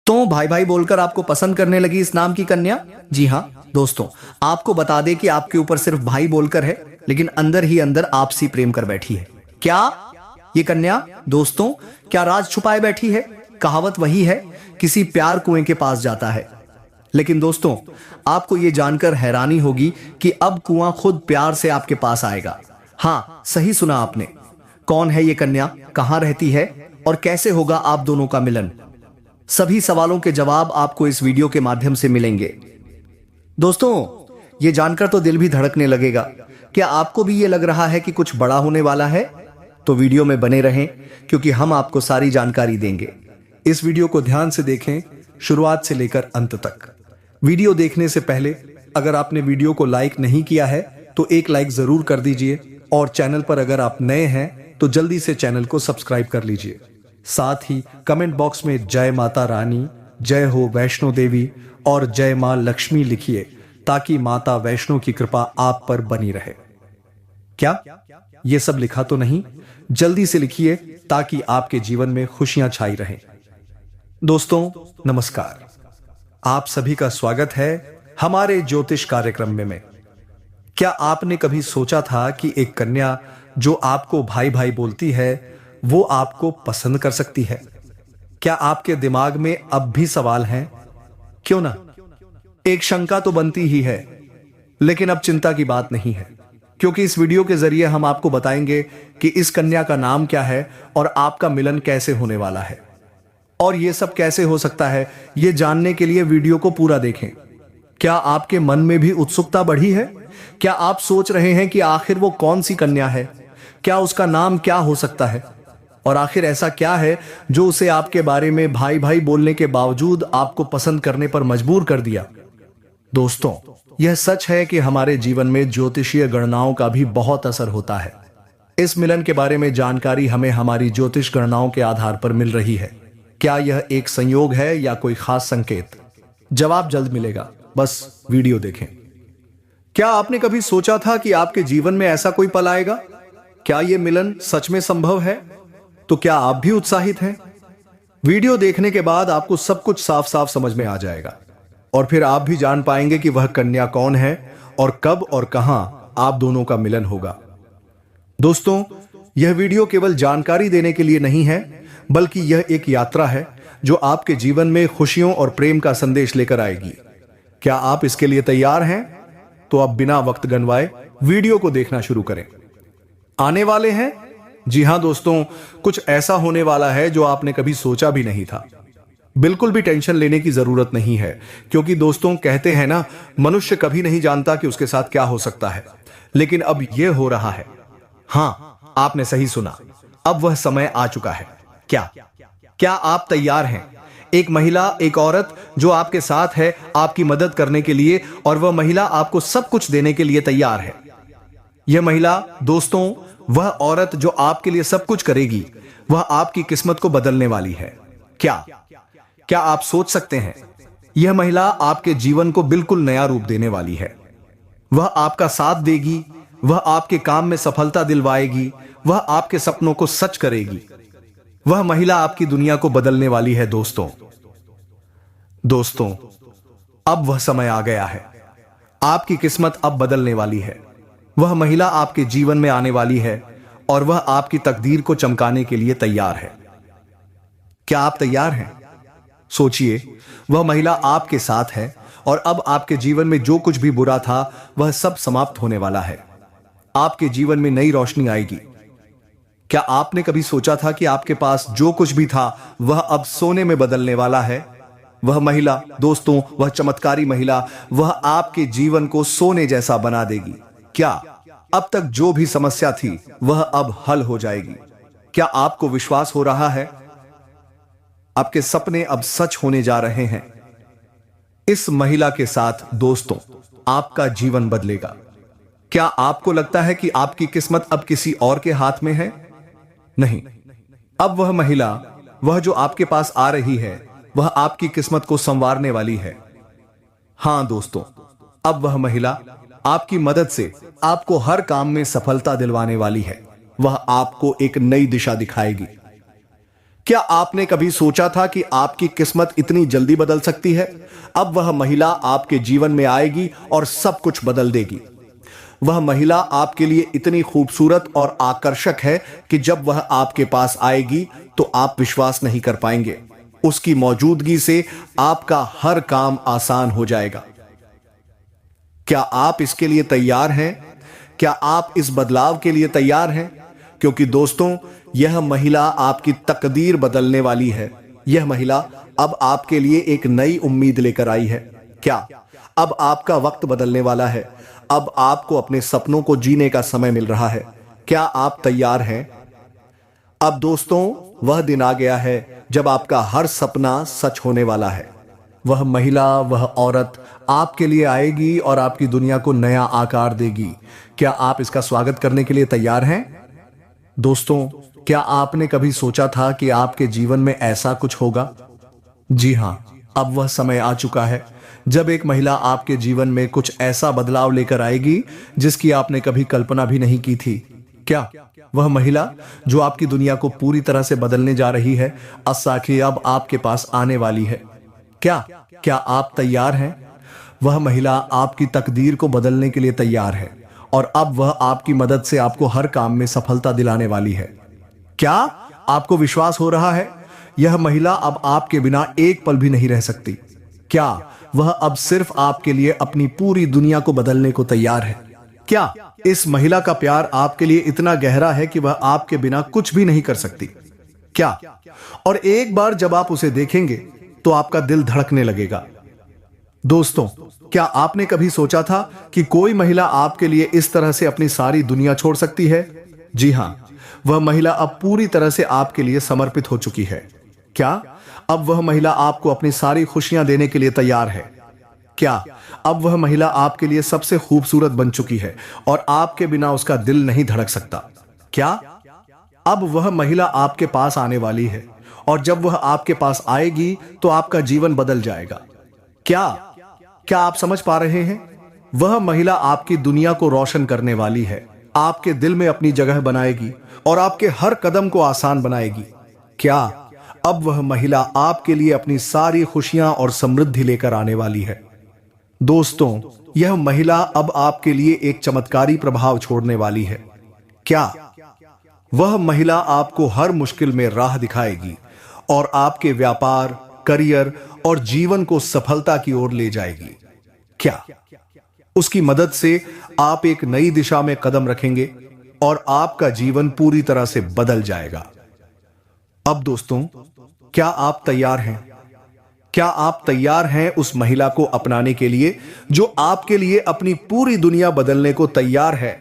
तो भाई भाई बोलकर आपको पसंद करने लगी इस नाम की कन्या। जी हाँ दोस्तों, आपको बता दे कि आपके ऊपर सिर्फ भाई बोलकर है, लेकिन अंदर ही अंदर आपसी प्रेम कर बैठी है। क्या ये कन्या दोस्तों क्या राज छुपाए बैठी है? कहावत वही है, किसी प्यार कुएं के पास जाता है। लेकिन दोस्तों, आपको यह जानकर हैरानी होगी कि अब कुआं खुद प्यार से आपके पास आएगा। हाँ, सही सुना आपने। कौन है ये कन्या, कहां रहती है और कैसे होगा आप दोनों का मिलन? सभी सवालों के जवाब आपको इस वीडियो के माध्यम से मिलेंगे। दोस्तों, ये जानकर तो दिल भी धड़कने लगेगा। क्या आपको भी ये लग रहा है कि कुछ बड़ा होने वाला है? तो वीडियो में बने रहें, क्योंकि हम आपको सारी जानकारी देंगे। इस वीडियो को ध्यान से देखें, शुरुआत से लेकर अंत तक। वीडियो देखने से पहले अगर आपने वीडियो को लाइक नहीं किया है तो एक लाइक जरूर कर दीजिए, और चैनल पर अगर आप नए हैं तो जल्दी से चैनल को सब्सक्राइब कर लीजिए। साथ ही कमेंट बॉक्स में जय माता रानी, जय हो वैष्णो देवी और जय मां लक्ष्मी लिखिए, ताकि माता वैष्णो की कृपा आप पर बनी रहे। क्या ये सब लिखा तो नहीं? जल्दी से लिखिए ताकि आपके जीवन में खुशियां छाई रहें। दोस्तों नमस्कार, आप सभी का स्वागत है हमारे ज्योतिष कार्यक्रम में। क्या आपने कभी सोचा था कि एक कन्या जो आपको भाई भाई बोलती है वो आपको पसंद कर सकती है? क्या आपके दिमाग में अब भी सवाल हैं? क्यों ना, एक शंका तो बनती ही है, लेकिन अब चिंता की बात नहीं है, क्योंकि इस वीडियो के जरिए हम आपको बताएंगे कि इस कन्या का नाम क्या है और आपका मिलन कैसे होने वाला है। और यह सब कैसे हो सकता है, यह जानने के लिए वीडियो को पूरा देखें। क्या आपके मन में भी उत्सुकता बढ़ी है? क्या आप सोच रहे हैं कि आखिर वो कौन सी कन्या है? क्या उसका नाम क्या हो सकता है? और आखिर ऐसा क्या है जो उसे आपके बारे में भाई भाई बोलने के बावजूद आपको पसंद करने पर मजबूर कर दिया? दोस्तों, यह सच है कि हमारे जीवन में ज्योतिषीय गणनाओं का भी बहुत असर होता है। इस मिलन के बारे में जानकारी हमें हमारी ज्योतिष गणनाओं के आधार पर मिल रही है। क्या यह एक संयोग है या कोई खास संकेत? जवाब जल्द मिलेगा, बस वीडियो देखें। क्या आपने कभी सोचा था कि आपके जीवन में ऐसा कोई पल आएगा? क्या यह मिलन सच में संभव है? तो क्या आप भी उत्साहित हैं? वीडियो देखने के बाद आपको सब कुछ साफ साफ समझ में आ जाएगा, और फिर आप भी जान पाएंगे कि वह कन्या कौन है और कब और कहां आप दोनों का मिलन होगा। दोस्तों, यह वीडियो केवल जानकारी देने के लिए नहीं है, बल्कि यह एक यात्रा है जो आपके जीवन में खुशियों और प्रेम का संदेश लेकर आएगी। क्या आप इसके लिए तैयार हैं? तो अब बिना वक्त गंवाए वीडियो को देखना शुरू करें। आने वाले हैं? जी हां दोस्तों, कुछ ऐसा होने वाला है जो आपने कभी सोचा भी नहीं था। बिल्कुल भी टेंशन लेने की जरूरत नहीं है, क्योंकि दोस्तों कहते हैं ना, मनुष्य कभी नहीं जानता कि उसके साथ क्या हो सकता है, लेकिन अब यह हो रहा है। हां, आपने सही सुना, अब वह समय आ चुका है। क्या आप तैयार हैं? एक महिला, एक औरत जो आपके साथ है आपकी मदद करने के लिए, और वह महिला आपको सब कुछ देने के लिए तैयार है। यह महिला दोस्तों, वह औरत जो आपके लिए सब कुछ करेगी, वह आपकी किस्मत को बदलने वाली है। क्या आप सोच सकते हैं? यह महिला आपके जीवन को बिल्कुल नया रूप देने वाली है। वह आपका साथ देगी, वह आपके काम में सफलता दिलवाएगी, वह आपके सपनों को सच करेगी। वह महिला आपकी दुनिया को बदलने वाली है। दोस्तों, अब वह समय आ गया है। आपकी किस्मत अब बदलने वाली है। वह महिला आपके जीवन में आने वाली है, और वह आपकी तकदीर को चमकाने के लिए तैयार है। क्या आप तैयार हैं? सोचिए, वह महिला आपके साथ है, और अब आपके जीवन में जो कुछ भी बुरा था वह सब समाप्त होने वाला है। आपके जीवन में नई रोशनी आएगी। क्या आपने कभी सोचा था कि आपके पास जो कुछ भी था वह अब सोने में बदलने वाला है? वह महिला दोस्तों, वह चमत्कारी महिला, वह आपके जीवन को सोने जैसा बना देगी। क्या अब तक जो भी समस्या थी वह अब हल हो जाएगी? क्या आपको विश्वास हो रहा है? आपके सपने अब सच होने जा रहे हैं। इस महिला के साथ दोस्तों, आपका जीवन बदलेगा। क्या आपको लगता है कि आपकी किस्मत अब किसी और के हाथ में है? नहीं, अब वह महिला, वह जो आपके पास आ रही है, वह आपकी किस्मत को संवारने वाली है। हां दोस्तों, अब वह महिला आपकी मदद से आपको हर काम में सफलता दिलवाने वाली है। वह आपको एक नई दिशा दिखाएगी। क्या आपने कभी सोचा था कि आपकी किस्मत इतनी जल्दी बदल सकती है? अब वह महिला आपके जीवन में आएगी और सब कुछ बदल देगी। वह महिला आपके लिए इतनी खूबसूरत और आकर्षक है कि जब वह आपके पास आएगी तो आप विश्वास नहीं कर पाएंगे। उसकी मौजूदगी से आपका हर काम आसान हो जाएगा। क्या आप इसके लिए तैयार हैं? क्या आप इस बदलाव के लिए तैयार हैं? क्योंकि दोस्तों, यह महिला आपकी तकदीर बदलने वाली है। यह महिला अब आपके लिए एक नई उम्मीद लेकर आई है। क्या अब आपका वक्त बदलने वाला है? अब आपको अपने सपनों को जीने का समय मिल रहा है। क्या आप तैयार हैं? अब दोस्तों, वह दिन आ गया है जब आपका हर सपना सच होने वाला है। वह महिला, वह औरत आपके लिए आएगी और आपकी दुनिया को नया आकार देगी। क्या आप इसका स्वागत करने के लिए तैयार हैं? दोस्तों, क्या आपने कभी सोचा था कि आपके जीवन में ऐसा कुछ होगा? जी हां, अब वह समय आ चुका है जब एक महिला आपके जीवन में कुछ ऐसा बदलाव लेकर आएगी जिसकी आपने कभी कल्पना भी नहीं की थी। क्या वह महिला जो आपकी दुनिया को पूरी तरह से बदलने जा रही है, अस्साखी अब आपके पास आने वाली है? क्या आप तैयार हैं? वह महिला आपकी तकदीर को बदलने के लिए तैयार है और अब वह आपकी मदद से आपको हर काम में सफलता दिलाने वाली है। क्या आपको विश्वास हो रहा है? यह महिला अब आपके बिना एक पल भी नहीं रह सकती। क्या वह अब सिर्फ आपके लिए अपनी पूरी दुनिया को बदलने को तैयार है? क्या इस महिला का प्यार आपके लिए इतना गहरा है कि वह आपके बिना कुछ भी नहीं कर सकती? क्या और एक बार जब आप उसे देखेंगे तो आपका दिल धड़कने लगेगा। दोस्तों, क्या आपने कभी सोचा था कि कोई महिला आपके लिए इस तरह से अपनी सारी दुनिया छोड़ सकती है? जी हां, वह महिला अब पूरी तरह से आपके लिए समर्पित हो चुकी है। क्या अब वह महिला आपको अपनी सारी खुशियां देने के लिए तैयार है? क्या अब वह महिला आपके लिए सबसे खूबसूरत बन चुकी है और आपके बिना उसका दिल नहीं धड़क सकता? क्या अब वह महिला आपके पास आने वाली है और जब वह आपके पास आएगी तो आपका जीवन बदल जाएगा? क्या आप समझ पा रहे हैं? वह महिला आपकी दुनिया को रोशन करने वाली है, आपके दिल में अपनी जगह बनाएगी और आपके हर कदम को आसान बनाएगी। क्या अब वह महिला आपके लिए अपनी सारी खुशियां और समृद्धि लेकर आने वाली है? दोस्तों, यह महिला अब आपके लिए एक चमत्कारी प्रभाव छोड़ने वाली है। क्या वह महिला आपको हर मुश्किल में राह दिखाएगी और आपके व्यापार, करियर और जीवन को सफलता की ओर ले जाएगी? क्या उसकी मदद से आप एक नई दिशा में कदम रखेंगे और आपका जीवन पूरी तरह से बदल जाएगा? अब दोस्तों, क्या आप तैयार हैं? क्या आप तैयार हैं उस महिला को अपनाने के लिए जो आपके लिए अपनी पूरी दुनिया बदलने को तैयार है?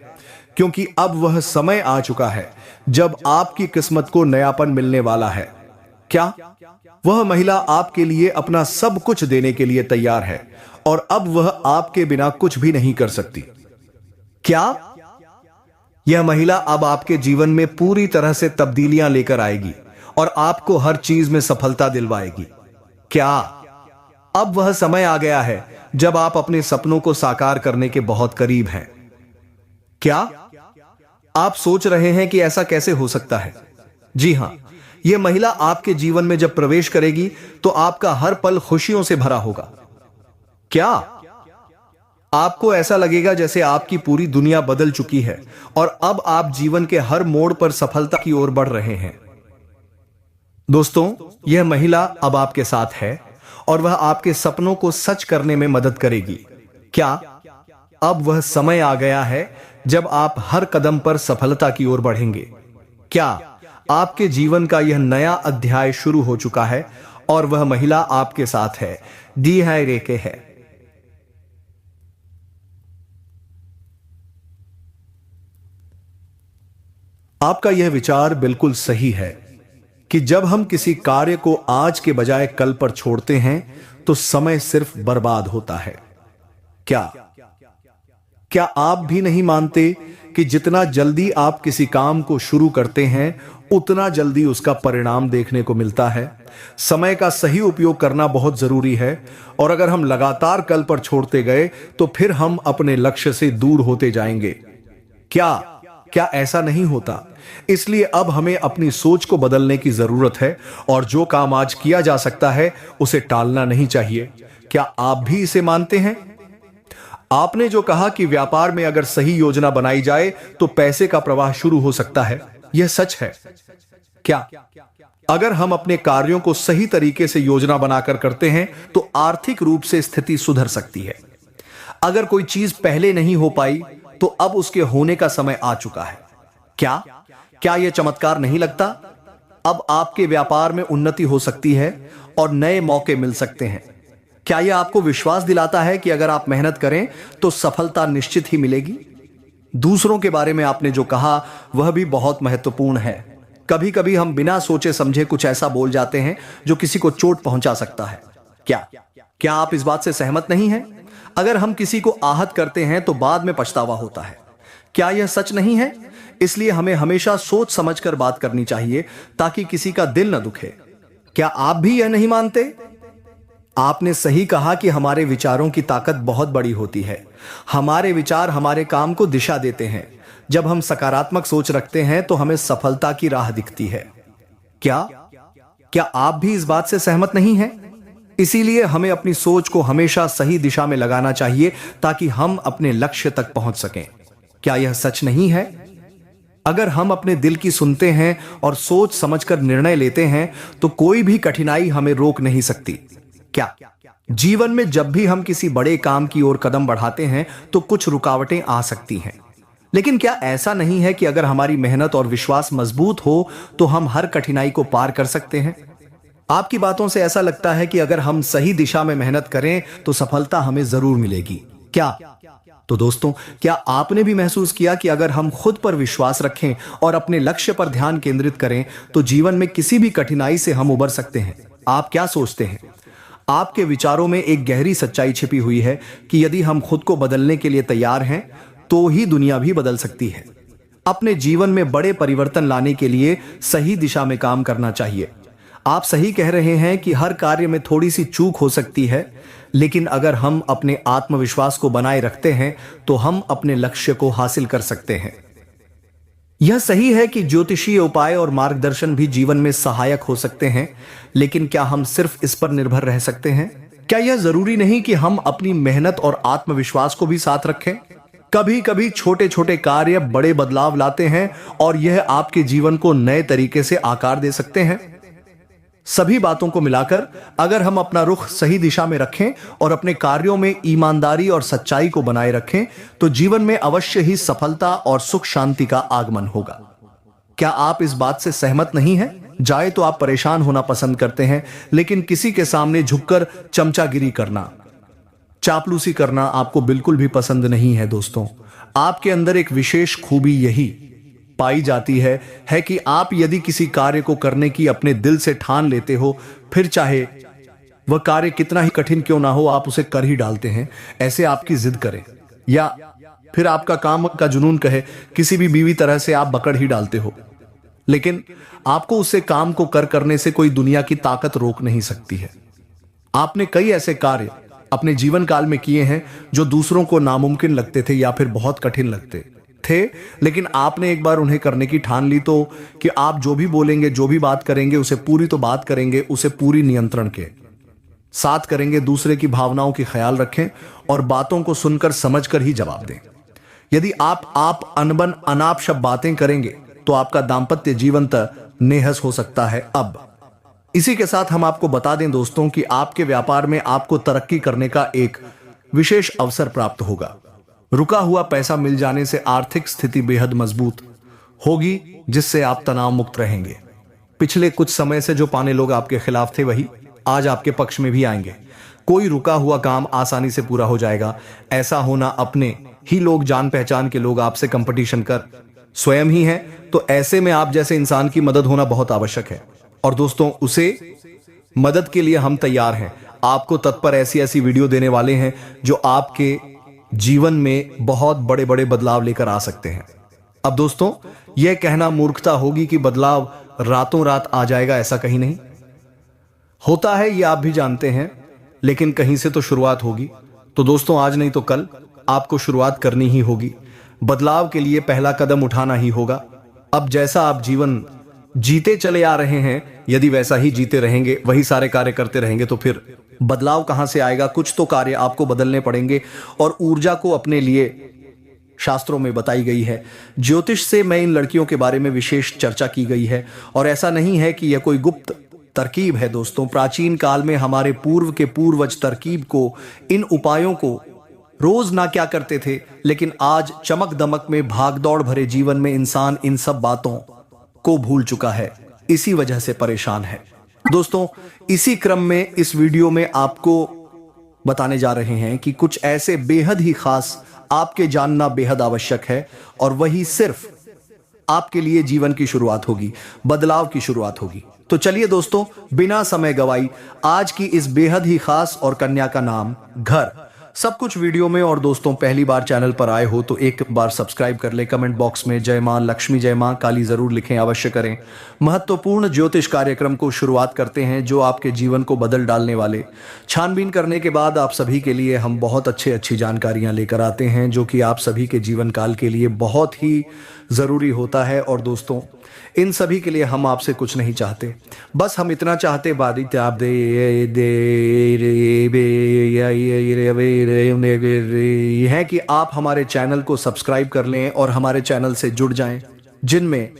क्योंकि अब वह समय आ चुका है जब आपकी किस्मत को नयापन मिलने वाला है। क्या वह महिला आपके लिए अपना सब कुछ देने के लिए तैयार है और अब वह आपके बिना कुछ भी नहीं कर सकती? क्या यह महिला अब आपके जीवन में पूरी तरह से तब्दीलियां लेकर आएगी और आपको हर चीज में सफलता दिलवाएगी? क्या अब वह समय आ गया है जब आप अपने सपनों को साकार करने के बहुत करीब हैं? क्या आप सोच रहे हैं कि ऐसा कैसे हो सकता है? जी हां, यह महिला आपके जीवन में जब प्रवेश करेगी तो आपका हर पल खुशियों से भरा होगा। क्या आपको ऐसा लगेगा जैसे आपकी पूरी दुनिया बदल चुकी है और अब आप जीवन के हर मोड़ पर सफलता की ओर बढ़ रहे हैं? दोस्तों, यह महिला अब आपके साथ है और वह आपके सपनों को सच करने में मदद करेगी। क्या अब वह समय आ गया है जब आप हर कदम पर सफलता की ओर बढ़ेंगे? क्या आपके जीवन का यह नया अध्याय शुरू हो चुका है और वह महिला आपके साथ है? दी है रेखे है। आपका यह विचार बिल्कुल सही है कि जब हम किसी कार्य को आज के बजाय कल पर छोड़ते हैं तो समय सिर्फ बर्बाद होता है। क्या आप भी नहीं मानते कि जितना जल्दी आप किसी काम को शुरू करते हैं उतना जल्दी उसका परिणाम देखने को मिलता है? समय का सही उपयोग करना बहुत जरूरी है और अगर हम लगातार कल पर छोड़ते गए तो फिर हम अपने लक्ष्य से दूर होते जाएंगे। क्या क्या ऐसा नहीं होता? इसलिए अब हमें अपनी सोच को बदलने की जरूरत है और जो काम आज किया जा सकता है उसे टालना नहीं चाहिए। क्या आप भी इसे मानते हैं? आपने जो कहा कि व्यापार में अगर सही योजना बनाई जाए तो पैसे का प्रवाह शुरू हो सकता है, यह सच है क्या? अगर हम अपने कार्यों को सही तरीके से योजना बनाकर करते हैं तो आर्थिक रूप से स्थिति सुधर सकती है। अगर कोई चीज पहले नहीं हो पाई तो अब उसके होने का समय आ चुका है। क्या यह चमत्कार नहीं लगता? अब आपके व्यापार में उन्नति हो सकती है और नए मौके मिल सकते हैं। क्या यह आपको विश्वास दिलाता है कि अगर आप मेहनत करें तो सफलता निश्चित ही मिलेगी? दूसरों के बारे में आपने जो कहा वह भी बहुत महत्वपूर्ण है। कभी कभी हम बिना सोचे समझे कुछ ऐसा बोल जाते हैं जो किसी को चोट पहुंचा सकता है। क्या आप इस बात से सहमत नहीं हैं? अगर हम किसी को आहत करते हैं तो बाद में पछतावा होता है। क्या यह सच नहीं है? इसलिए हमें हमेशा सोच समझकर बात करनी चाहिए ताकि किसी का दिल न दुखे। क्या आप भी यह नहीं मानते? आपने सही कहा कि हमारे विचारों की ताकत बहुत बड़ी होती है। हमारे विचार हमारे काम को दिशा देते हैं। जब हम सकारात्मक सोच रखते हैं तो हमें सफलता की राह दिखती है। क्या आप भी इस बात से सहमत नहीं हैं? इसीलिए हमें अपनी सोच को हमेशा सही दिशा में लगाना चाहिए ताकि हम अपने लक्ष्य तक पहुंच सकें। क्या यह सच नहीं है? अगर हम अपने दिल की सुनते हैं और सोच समझकर निर्णय लेते हैं तो कोई भी कठिनाई हमें रोक नहीं सकती। क्या जीवन में जब भी हम किसी बड़े काम की ओर कदम बढ़ाते हैं तो कुछ रुकावटें आ सकती हैं, लेकिन क्या ऐसा नहीं है कि अगर हमारी मेहनत और विश्वास मजबूत हो तो हम हर कठिनाई को पार कर सकते हैं? आपकी बातों से ऐसा लगता है कि अगर हम सही दिशा में मेहनत करें तो सफलता हमें जरूर मिलेगी। क्या? तो दोस्तों, क्या आपने भी महसूस किया कि अगर हम खुद पर विश्वास रखें और अपने लक्ष्य पर ध्यान केंद्रित करें तो जीवन में किसी भी कठिनाई से हम उबर सकते हैं? आप क्या सोचते हैं? आपके विचारों में एक गहरी सच्चाई छिपी हुई है कि यदि हम खुद को बदलने के लिए तैयार हैं तो ही दुनिया भी बदल सकती है। अपने जीवन में बड़े परिवर्तन लाने के लिए सही दिशा में काम करना चाहिए। आप सही कह रहे हैं कि हर कार्य में थोड़ी सी चूक हो सकती है, लेकिन अगर हम अपने आत्मविश्वास को बनाए रखते हैं तो हम अपने लक्ष्य को हासिल कर सकते हैं। यह सही है कि ज्योतिषीय उपाय और मार्गदर्शन भी जीवन में सहायक हो सकते हैं, लेकिन क्या हम सिर्फ इस पर निर्भर रह सकते हैं? क्या यह जरूरी नहीं कि हम अपनी मेहनत और आत्मविश्वास को भी साथ रखें? कभी कभी छोटे छोटे कार्य बड़े बदलाव लाते हैं और यह आपके जीवन को नए तरीके से आकार दे सकते हैं। सभी बातों को मिलाकर अगर हम अपना रुख सही दिशा में रखें और अपने कार्यों में ईमानदारी और सच्चाई को बनाए रखें तो जीवन में अवश्य ही सफलता और सुख शांति का आगमन होगा। क्या आप इस बात से सहमत नहीं हैं? जाए तो आप परेशान होना पसंद करते हैं, लेकिन किसी के सामने झुककर चमचागिरी करना, चापलूसी करना आपको बिल्कुल भी पसंद नहीं है। दोस्तों, आपके अंदर एक विशेष खूबी यही पाई जाती है कि आप यदि किसी कार्य को करने की अपने दिल से ठान लेते हो, फिर चाहे वह कार्य कितना ही कठिन क्यों ना हो, आप उसे कर ही डालते हैं। ऐसे आपकी जिद करें या फिर आपका काम का जुनून कहे, किसी भी बीवी तरह से आप बकड़ ही डालते हो, लेकिन आपको उससे काम को करने से कोई दुनिया की ताकत रोक नहीं सकती है। आपने कई ऐसे कार्य अपने जीवन काल में किए हैं जो दूसरों को नामुमकिन लगते थे या फिर बहुत कठिन लगते थे, लेकिन आपने एक बार उन्हें करने की ठान ली तो कि आप जो भी बोलेंगे, जो भी बात करेंगे, उसे पूरी तो बात करेंगे, उसे पूरी नियंत्रण के साथ करेंगे, दूसरे की भावनाओं की ख्याल रखें और बातों को सुनकर समझकर ही जवाब दें। यदि आप अनबन अनाप शब्द बातें करेंगे तो आपका दाम्पत्य जीवन नेहस हो सकता है। अब इसी के साथ हम आपको बता दें दोस्तों कि आपके व्यापार में आपको तरक्की करने का एक विशेष अवसर प्राप्त होगा। रुका हुआ पैसा मिल जाने से आर्थिक स्थिति बेहद मजबूत होगी, जिससे आप तनाव मुक्त रहेंगे। पिछले कुछ समय से जो पाने लोग आपके खिलाफ थे वही आज आपके पक्ष में भी आएंगे। कोई रुका हुआ काम आसानी से पूरा हो जाएगा। ऐसा होना अपने ही लोग, जान पहचान के लोग आपसे कंपटीशन कर स्वयं ही हैं, तो ऐसे में आप जैसे इंसान की मदद होना बहुत आवश्यक है। और दोस्तों, उसे मदद के लिए हम तैयार हैं। आपको तत्पर ऐसी ऐसी वीडियो देने वाले हैं जो आपके जीवन में बहुत बड़े बड़े बदलाव लेकर आ सकते हैं। अब दोस्तों, यह कहना मूर्खता होगी कि बदलाव रातों रात आ जाएगा, ऐसा कहीं नहीं होता है, यह आप भी जानते हैं, लेकिन कहीं से तो शुरुआत होगी। तो दोस्तों, आज नहीं तो कल आपको शुरुआत करनी ही होगी। बदलाव के लिए पहला कदम उठाना ही होगा। अब जैसा आप जीवन जीते चले आ रहे हैं, यदि वैसा ही जीते रहेंगे, वही सारे कार्य करते रहेंगे, तो फिर बदलाव कहां से आएगा? कुछ तो कार्य आपको बदलने पड़ेंगे और ऊर्जा को अपने लिए शास्त्रों में बताई गई है। ज्योतिष से मैं इन लड़कियों के बारे में विशेष चर्चा की गई है और ऐसा नहीं है कि यह कोई गुप्त तरकीब है दोस्तों। प्राचीन काल में हमारे पूर्व के पूर्वज तरकीब को, इन उपायों को रोज ना क्या करते थे, लेकिन आज चमक दमक में भागदौड़ भरे जीवन में इंसान इन सब बातों को भूल चुका है, इसी वजह से परेशान है। दोस्तों, इसी क्रम में इस वीडियो में आपको बताने जा रहे हैं कि कुछ ऐसे बेहद ही खास आपके जानना बेहद आवश्यक है और वही सिर्फ आपके लिए जीवन की शुरुआत होगी, बदलाव की शुरुआत होगी। तो चलिए दोस्तों, बिना समय गवाई आज की इस बेहद ही खास और कन्या का नाम घर, सब कुछ वीडियो में। और दोस्तों, पहली बार चैनल पर आए हो तो एक बार सब्सक्राइब कर ले। कमेंट बॉक्स में जय मां लक्ष्मी जय मां काली जरूर लिखें, अवश्य करें। महत्वपूर्ण ज्योतिष कार्यक्रम को शुरुआत करते हैं जो आपके जीवन को बदल डालने वाले। छानबीन करने के बाद आप सभी के लिए हम बहुत अच्छी जानकारियां लेकर आते हैं जो कि आप सभी के जीवन काल के लिए बहुत ही जरूरी होता है। और दोस्तों, इन सभी के लिए हम आपसे कुछ नहीं चाहते, बस हम इतना चाहते है कि आप हमारे चैनल को सब्सक्राइब कर लें और हमारे चैनल से जुड़ जाएं, जिनमें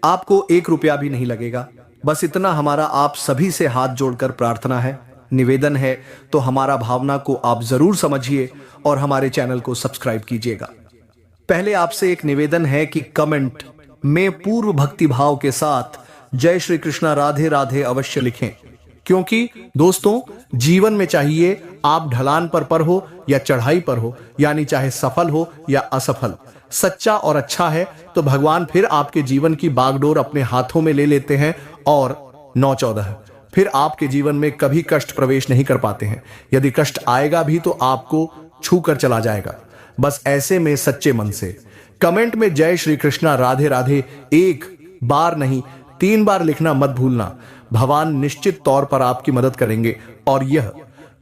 आपको 1 रुपया भी नहीं लगेगा। बस इतना हमारा आप सभी से हाथ जोड़कर प्रार्थना है, निवेदन है। तो हमारा भावना को आप जरूर समझिए और हमारे चैनल को सब्सक्राइब कीजिएगा। पहले आपसे एक निवेदन है कि कमेंट में पूर्व भक्ति भाव के साथ जय श्री कृष्णा राधे राधे अवश्य लिखें, क्योंकि दोस्तों, जीवन में चाहिए आप ढलान पर हो या चढ़ाई पर हो, यानी चाहे सफल हो या असफल, सच्चा और अच्छा है तो भगवान फिर आपके जीवन की बागडोर अपने हाथों में ले लेते हैं और 9-14 फिर आपके जीवन में कभी कष्ट प्रवेश नहीं कर पाते हैं। यदि कष्ट आएगा भी तो आपको छू कर चला जाएगा। बस ऐसे में सच्चे मन से कमेंट में जय श्री कृष्णा राधे राधे 1 बार नहीं 3 बार लिखना मत भूलना। भगवान निश्चित तौर पर आपकी मदद करेंगे और यह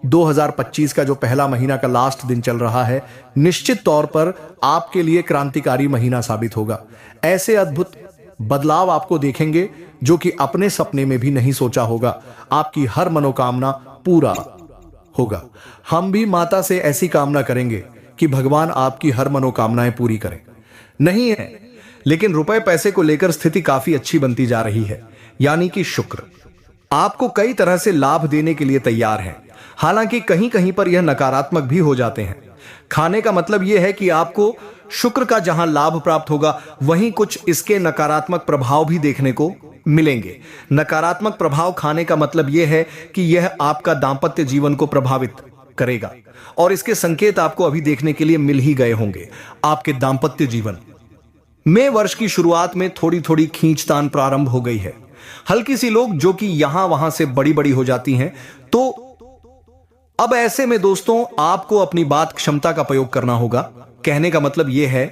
2025 का जो पहला महीना का लास्ट दिन चल रहा है, निश्चित तौर पर आपके लिए क्रांतिकारी महीना साबित होगा। ऐसे अद्भुत बदलाव आपको देखेंगे जो कि अपने सपने में भी नहीं सोचा होगा। आपकी हर मनोकामना पूरा होगा। हम भी माता से ऐसी कामना करेंगे कि भगवान आपकी हर मनोकामनाएं पूरी करें। नहीं है, लेकिन रुपए पैसे को लेकर स्थिति काफी अच्छी बनती जा रही है, यानी कि शुक्र आपको कई तरह से लाभ देने के लिए तैयार है। हालांकि कहीं कहीं पर यह नकारात्मक भी हो जाते हैं। खाने का मतलब यह है कि आपको शुक्र का जहां लाभ प्राप्त होगा, वहीं कुछ इसके नकारात्मक प्रभाव भी देखने को मिलेंगे। नकारात्मक प्रभाव खाने का मतलब यह है कि यह आपका दांपत्य जीवन को प्रभावित करेगा और इसके संकेत आपको अभी देखने के लिए मिल ही गए होंगे। आपके दांपत्य जीवन में वर्ष की शुरुआत में थोड़ी थोड़ी खींचतान प्रारंभ हो गई है। हल्की सी लोग जो कि यहां वहां से बड़ी बड़ी हो जाती हैं। तो अब ऐसे में दोस्तों, आपको अपनी बात क्षमता का प्रयोग करना होगा। कहने का मतलब यह है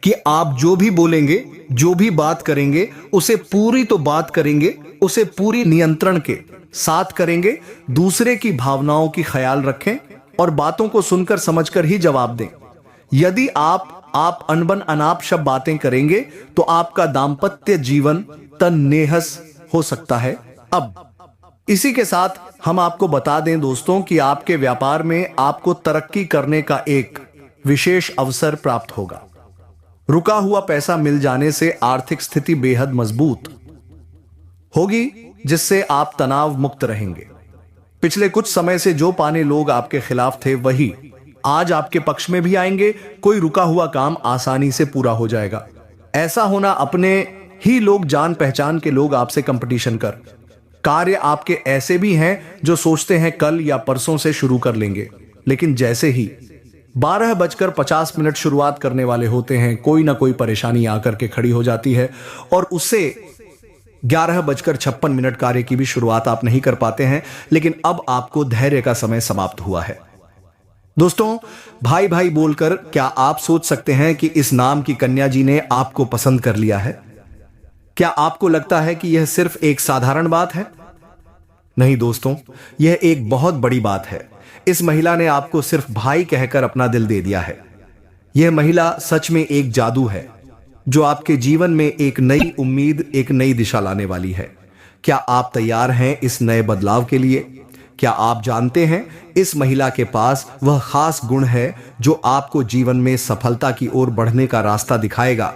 कि आप जो भी बोलेंगे, जो भी बात करेंगे, उसे पूरी तो बात करेंगे, उसे पूरी नियंत्रण के साथ करेंगे। दूसरे की भावनाओं की ख्याल रखें और बातों को सुनकर समझकर ही जवाब दें। यदि आप अनबन अनाप शब्द बातें करेंगे तो आपका दाम्पत्य जीवन तन्नेहस हो सकता है। अब इसी के साथ हम आपको बता दें दोस्तों कि आपके व्यापार में आपको तरक्की करने का एक विशेष अवसर प्राप्त होगा। रुका हुआ पैसा मिल जाने से आर्थिक स्थिति बेहद मजबूत होगी, जिससे आप तनाव मुक्त रहेंगे। पिछले कुछ समय से जो पाने लोग आपके खिलाफ थे, वही आज आपके पक्ष में भी आएंगे। कोई रुका हुआ काम आसानी से पूरा हो जाएगा। ऐसा होना, अपने ही लोग, जान पहचान के लोग आपसे कंपटीशन कर। कार्य आपके ऐसे भी हैं जो सोचते हैं कल या परसों से शुरू कर लेंगे, लेकिन जैसे ही 12:50 शुरुआत करने वाले होते हैं, कोई ना कोई परेशानी आकर के खड़ी हो जाती है और उससे 11:56 कार्य की भी शुरुआत आप नहीं कर पाते हैं। लेकिन अब आपको धैर्य का समय समाप्त हुआ है। दोस्तों, भाई भाई बोलकर क्या आप सोच सकते हैं कि इस नाम की कन्या जी ने आपको पसंद कर लिया है? क्या आपको लगता है कि यह सिर्फ एक साधारण बात है? नहीं दोस्तों, यह एक बहुत बड़ी बात है। इस महिला ने आपको सिर्फ भाई कहकर अपना दिल दे दिया है। यह महिला सच में एक जादू है जो आपके जीवन में एक नई उम्मीद, एक नई दिशा लाने वाली है। क्या आप तैयार हैं इस नए बदलाव के लिए? क्या आप जानते हैं इस महिला के पास वह खास गुण है जो आपको जीवन में सफलता की ओर बढ़ने का रास्ता दिखाएगा?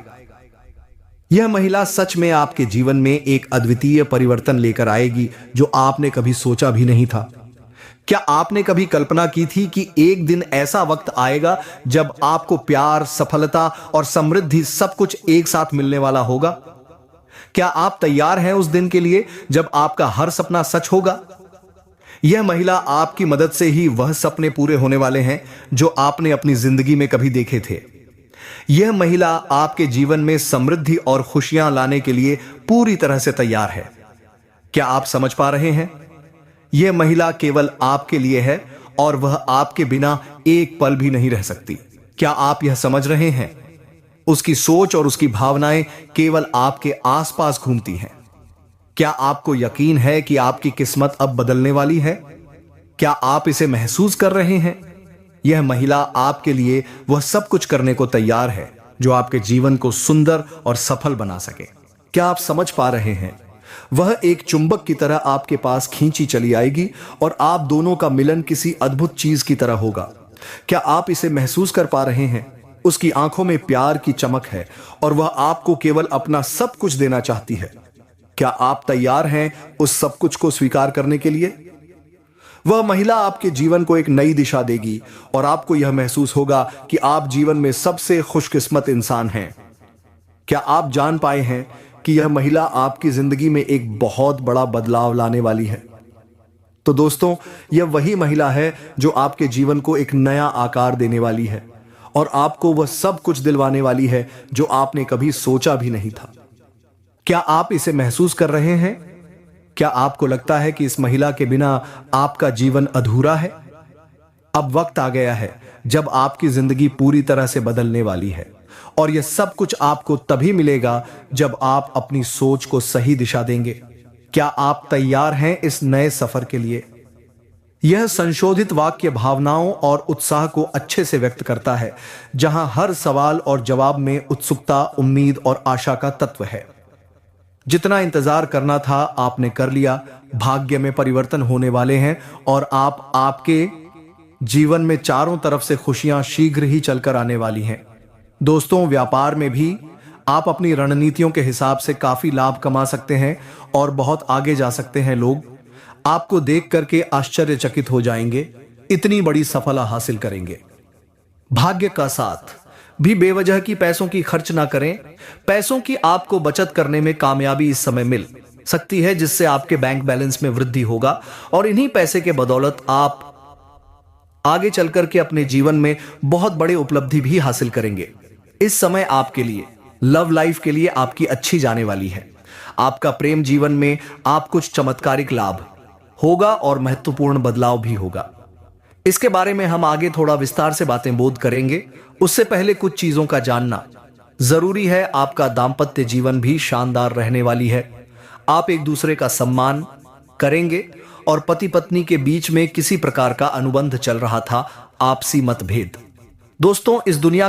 यह महिला सच में आपके जीवन में एक अद्वितीय परिवर्तन लेकर आएगी जो आपने कभी सोचा भी नहीं था। क्या आपने कभी कल्पना की थी कि एक दिन ऐसा वक्त आएगा जब आपको प्यार, सफलता और समृद्धि सब कुछ एक साथ मिलने वाला होगा? क्या आप तैयार हैं उस दिन के लिए जब आपका हर सपना सच होगा? यह महिला आपकी मदद से ही वह सपने पूरे होने वाले हैं जो आपने अपनी जिंदगी में कभी देखे थे। यह महिला आपके जीवन में समृद्धि और खुशियां लाने के लिए पूरी तरह से तैयार है। क्या आप समझ पा रहे हैं? यह महिला केवल आपके लिए है और वह आपके बिना एक पल भी नहीं रह सकती। क्या आप यह समझ रहे हैं? उसकी सोच और उसकी भावनाएं केवल आपके आसपास घूमती हैं। क्या आपको यकीन है कि आपकी किस्मत अब बदलने वाली है? क्या आप इसे महसूस कर रहे हैं? यह महिला आपके लिए वह सब कुछ करने को तैयार है जो आपके जीवन को सुंदर और सफल बना सके। क्या आप समझ पा रहे हैं? वह एक चुंबक की तरह आपके पास खींची चली आएगी और आप दोनों का मिलन किसी अद्भुत चीज की तरह होगा। क्या आप इसे महसूस कर पा रहे हैं? उसकी आंखों में प्यार की चमक है और वह आपको केवल अपना सब कुछ देना चाहती है। क्या आप तैयार हैं उस सब कुछ को स्वीकार करने के लिए? वह महिला आपके जीवन को एक नई दिशा देगी और आपको यह महसूस होगा कि आप जीवन में सबसे खुशकिस्मत इंसान हैं। क्या आप जान पाए हैं कि यह महिला आपकी जिंदगी में एक बहुत बड़ा बदलाव लाने वाली है? तो दोस्तों, यह वही महिला है जो आपके जीवन को एक नया आकार देने वाली है और आपको वह सब कुछ दिलवाने वाली है जो आपने कभी सोचा भी नहीं था। क्या आप इसे महसूस कर रहे हैं? क्या आपको लगता है कि इस महिला के बिना आपका जीवन अधूरा है? अब वक्त आ गया है जब आपकी जिंदगी पूरी तरह से बदलने वाली है और यह सब कुछ आपको तभी मिलेगा जब आप अपनी सोच को सही दिशा देंगे। क्या आप तैयार हैं इस नए सफर के लिए? यह संशोधित वाक्य भावनाओं और उत्साह को अच्छे से व्यक्त करता है, जहां हर सवाल और जवाब में उत्सुकता, उम्मीद और आशा का तत्व है। जितना इंतजार करना था आपने कर लिया। भाग्य में परिवर्तन होने वाले हैं और आपके जीवन में चारों तरफ से खुशियां शीघ्र ही चलकर आने वाली हैं। दोस्तों, व्यापार में भी आप अपनी रणनीतियों के हिसाब से काफी लाभ कमा सकते हैं और बहुत आगे जा सकते हैं। लोग आपको देख करके आश्चर्यचकित हो जाएंगे, इतनी बड़ी सफलता हासिल करेंगे। भाग्य का साथ भी बेवजह की पैसों की खर्च ना करें। पैसों की आपको बचत करने में कामयाबी इस समय मिल सकती है, जिससे आपके बैंक बैलेंस में वृद्धि होगा और इन्हीं पैसे के बदौलत आप आगे चलकर के अपने जीवन में बहुत बड़ी उपलब्धि भी हासिल करेंगे। इस समय आपके लिए लव लाइफ के लिए आपकी अच्छी जाने वाली है। आपका प्रेम जीवन में आप कुछ चमत्कारिक लाभ होगा और महत्वपूर्ण बदलाव भी होगा। इसके बारे में हम आगे थोड़ा विस्तार से बातें बोध करेंगे। उससे पहले कुछ चीजों का जानना जरूरी है। आपका दांपत्य जीवन भी शानदार रहने वाली है। आप एक दूसरे का सम्मान करेंगे और पति पत्नी के बीच में किसी प्रकार का अनुबंध चल रहा था, आपसी मतभेद। दोस्तों, इस दुनिया